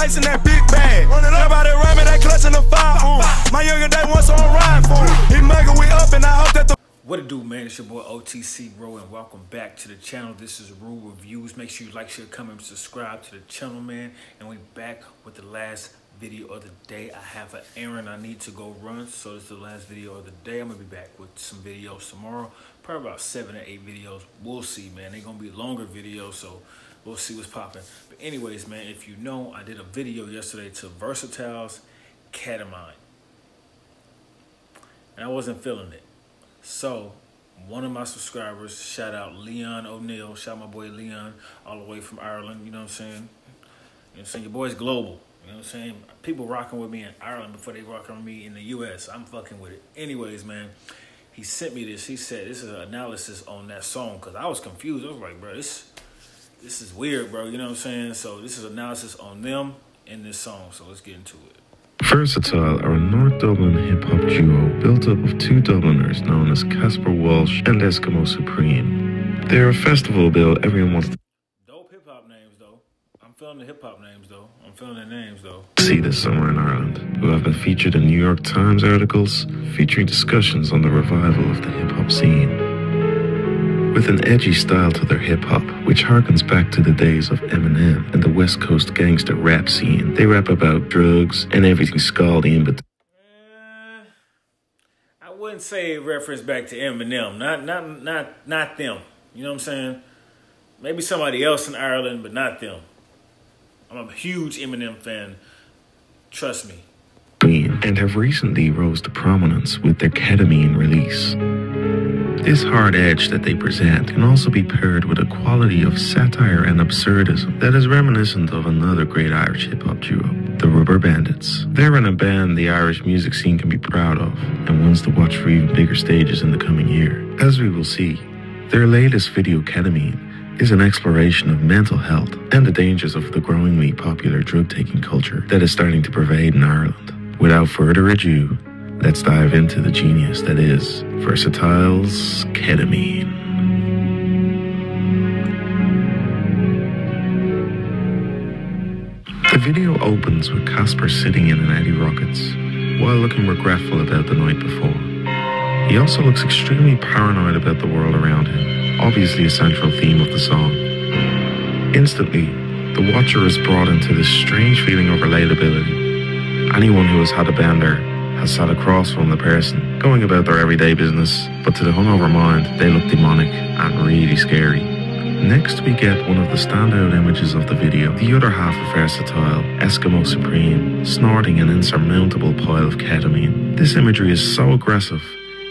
chasing that big bag. Everybody around me, they clutching the fire. My younger day once on ride for him. He mugging we up and I hope that the... What it do, man? It's your boy OTC Bro, and welcome back to the channel. This is Rule Reviews. Make sure you like, share, comment, and subscribe to the channel, man. And we back with the last video of the day. I have an errand I need to go run, so this is the last video of the day. I'm gonna be back with some videos tomorrow, probably about 7 or 8 videos. We'll see, man. They're gonna be longer videos, so we'll see what's popping. But anyways, man, if you know, I did a video yesterday to Versatile's Ketamine, and I wasn't feeling it. So one of my subscribers, shout out Leon O'Neill, shout out my boy Leon, all the way from Ireland, you know what I'm saying? You know what I'm saying? Your boy's global, you know what I'm saying? People rocking with me in Ireland before they rocking with me in the US. I'm fucking with it. Anyways, man, he sent me this. He said this is an analysis on that song, because I was confused. I was like, bro, this is weird, bro, you know what I'm saying? So this is analysis on them in this song, so let's get into it. Versatile are a North Dublin hip-hop duo built up of 2 Dubliners known as Casper Walsh and Eskimo Supreme. They're a festival bill everyone wants to... Dope hip-hop names, though. I'm feeling the hip-hop names, though. I'm feeling their names, though. ...see this summer in Ireland, who have been featured in New York Times articles featuring discussions on the revival of the hip-hop scene. With an edgy style to their hip-hop, which harkens back to the days of Eminem and the West Coast gangster rap scene, they rap about drugs and everything scalding in between. I wouldn't say reference back to Eminem, not them. You know what I'm saying? Maybe somebody else in Ireland, but not them. I'm a huge Eminem fan, trust me. And have recently rose to prominence with their Ketamine release. This hard edge that they present can also be paired with a quality of satire and absurdism that is reminiscent of another great Irish hip-hop duo, the Rubber Bandits. They're in a band the Irish music scene can be proud of, and ones to watch for even bigger stages in the coming year. As we will see, their latest video, Ketamine, is an exploration of mental health and the dangers of the growingly popular drug-taking culture that is starting to pervade in Ireland. Without further ado, let's dive into the genius that is Versatile's Ketamine. The video opens with Casper sitting in an Eddie Rockets while looking regretful about the night before. He also looks extremely paranoid about the world around him, obviously a central theme of the song. Instantly, the watcher is brought into this strange feeling of relatability. Anyone who has had a bender has sat across from the person going about their everyday business, but to the hungover mind, they look demonic and really scary. Next, we get one of the standout images of the video, the other half of Versatile, Eskimo Supreme, snorting an insurmountable pile of ketamine. This imagery is so aggressive,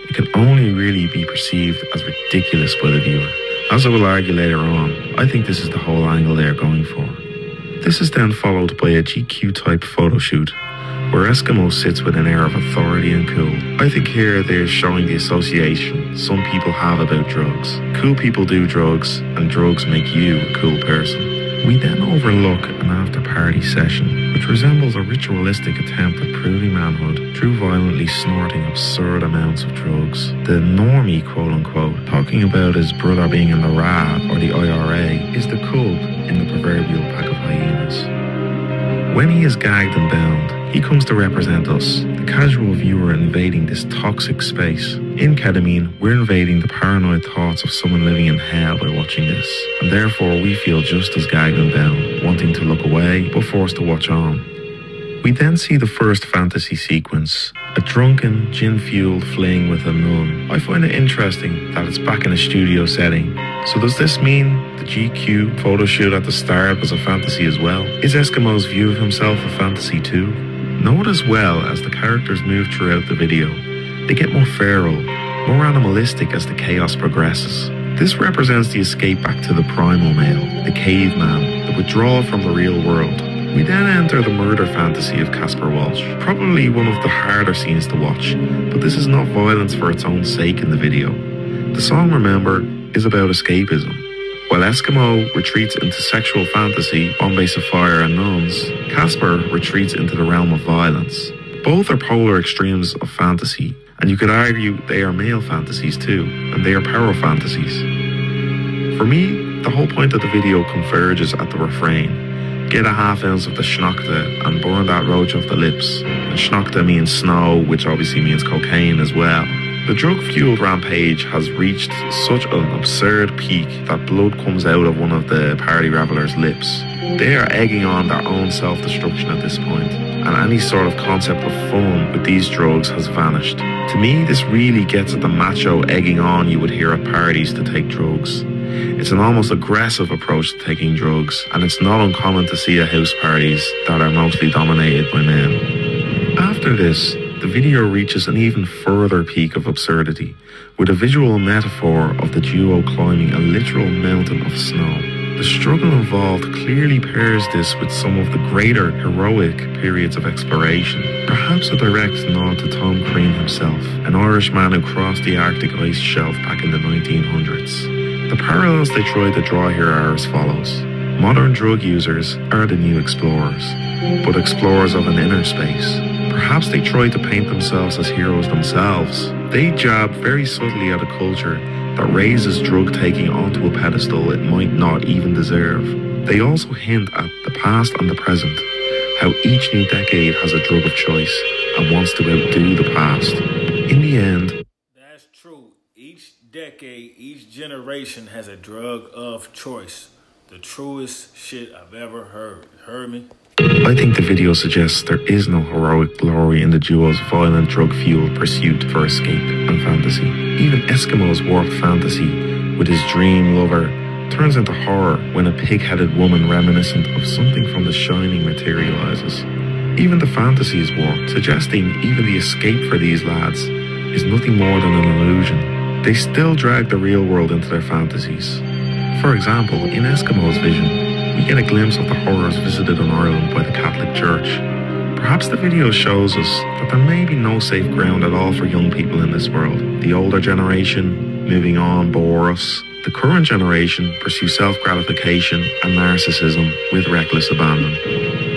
it can only really be perceived as ridiculous by the viewer. As I will argue later on, I think this is the whole angle they are going for. This is then followed by a GQ-type photo shoot, where Eskimo sits with an air of authority and cool. I think here they are showing the association some people have about drugs. Cool people do drugs, and drugs make you a cool person. We then overlook an after-party session, which resembles a ritualistic attempt at proving manhood through violently snorting absurd amounts of drugs. The normie, quote-unquote, talking about his brother being in the RA or the IRA, is the cub in the proverbial pack of hyenas. When he is gagged and bound, he comes to represent us, the casual viewer invading this toxic space. In Ketamine, we're invading the paranoid thoughts of someone living in hell by watching this, and therefore we feel just as gagged and bound, wanting to look away, but forced to watch on. We then see the first fantasy sequence, a drunken, gin-fueled fling with a nun. I find it interesting that it's back in a studio setting. So does this mean the GQ photo shoot at the start was a fantasy as well? Is Eskimo's view of himself a fantasy too? Note as well as the characters move throughout the video, they get more feral, more animalistic as the chaos progresses. This represents the escape back to the primal male, the caveman, the withdrawal from the real world. We then enter the murder fantasy of Casper Walsh, probably one of the harder scenes to watch, but this is not violence for its own sake in the video. The song, remember, is about escapism. While Eskimo retreats into sexual fantasy, Bombays of Fire and nuns, Casper retreats into the realm of violence. Both are polar extremes of fantasy, and you could argue they are male fantasies too, and they are power fantasies. For me, the whole point of the video converges at the refrain. Get a half ounce of the schnocta and burn that roach off the lips. And schnocta means snow, which obviously means cocaine as well. The drug-fueled rampage has reached such an absurd peak that blood comes out of one of the party revelers' lips. They are egging on their own self-destruction at this point, and any sort of concept of fun with these drugs has vanished. To me, this really gets at the macho egging on you would hear at parties to take drugs. It's an almost aggressive approach to taking drugs, and it's not uncommon to see at house parties that are mostly dominated by men. After this, the video reaches an even further peak of absurdity, with a visual metaphor of the duo climbing a literal mountain of snow. The struggle involved clearly pairs this with some of the greater heroic periods of exploration, perhaps a direct nod to Tom Crean himself, an Irishman who crossed the Arctic ice shelf back in the 1900s. The parallels they try to draw here are as follows. Modern drug users are the new explorers, but explorers of an inner space. Perhaps they try to paint themselves as heroes themselves. They jab very subtly at a culture that raises drug taking onto a pedestal it might not even deserve. They also hint at the past and the present, how each new decade has a drug of choice and wants to outdo the past. In the end, that's true. Each decade, each generation has a drug of choice. The truest shit I've ever heard. Heard me? I think the video suggests there is no heroic glory in the duo's violent drug-fueled pursuit for escape and fantasy. Even Eskimo's warped fantasy with his dream lover turns into horror when a pig-headed woman reminiscent of something from The Shining materializes. Even the fantasy is warped, suggesting even the escape for these lads is nothing more than an illusion. They still drag the real world into their fantasies. For example, in Eskimo's vision, we get a glimpse of the horrors visited in Ireland by the Catholic Church. Perhaps the video shows us that there may be no safe ground at all for young people in this world. The older generation, moving on, bore us. The current generation pursue self-gratification and narcissism with reckless abandon.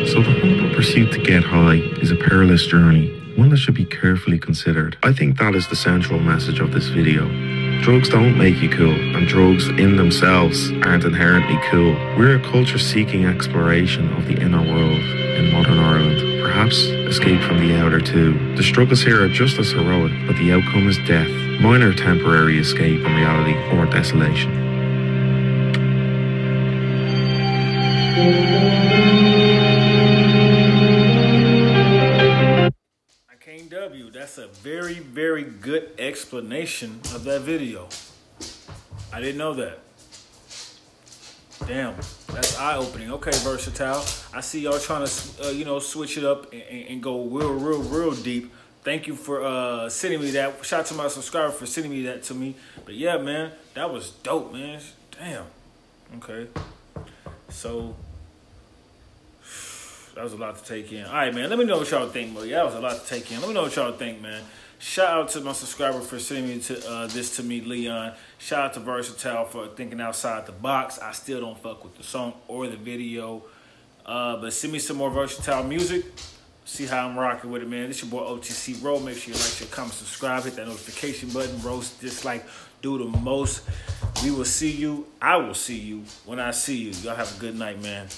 So the humble pursuit to get high is a perilous journey, one that should be carefully considered. I think that is the central message of this video. Drugs don't make you cool, and drugs in themselves aren't inherently cool. We're a culture seeking exploration of the inner world in modern Ireland. Perhaps escape from the outer too. The struggles here are just as heroic, but the outcome is death, minor temporary escape from reality or desolation. That's a very, very good explanation of that video. I didn't know that. Damn, that's eye-opening. Okay, Versatile. I see y'all trying to, switch it up and go real deep. Thank you for sending me that. Shout out to my subscriber for sending me that to me. But yeah, man, that was dope, man. Damn. Okay. So that was a lot to take in. All right, man. Let me know what y'all think, bro. Yeah, that was a lot to take in. Let me know what y'all think, man. Shout out to my subscriber for sending me this to me, Leon. Shout out to Versatile for thinking outside the box. I still don't fuck with the song or the video. But send me some more Versatile music. See how I'm rocking with it, man. This your boy OTC Roll. Make sure you like, share, comment, subscribe. Hit that notification button. Roast, dislike, do the most. We will see you. I will see you when I see you. Y'all have a good night, man.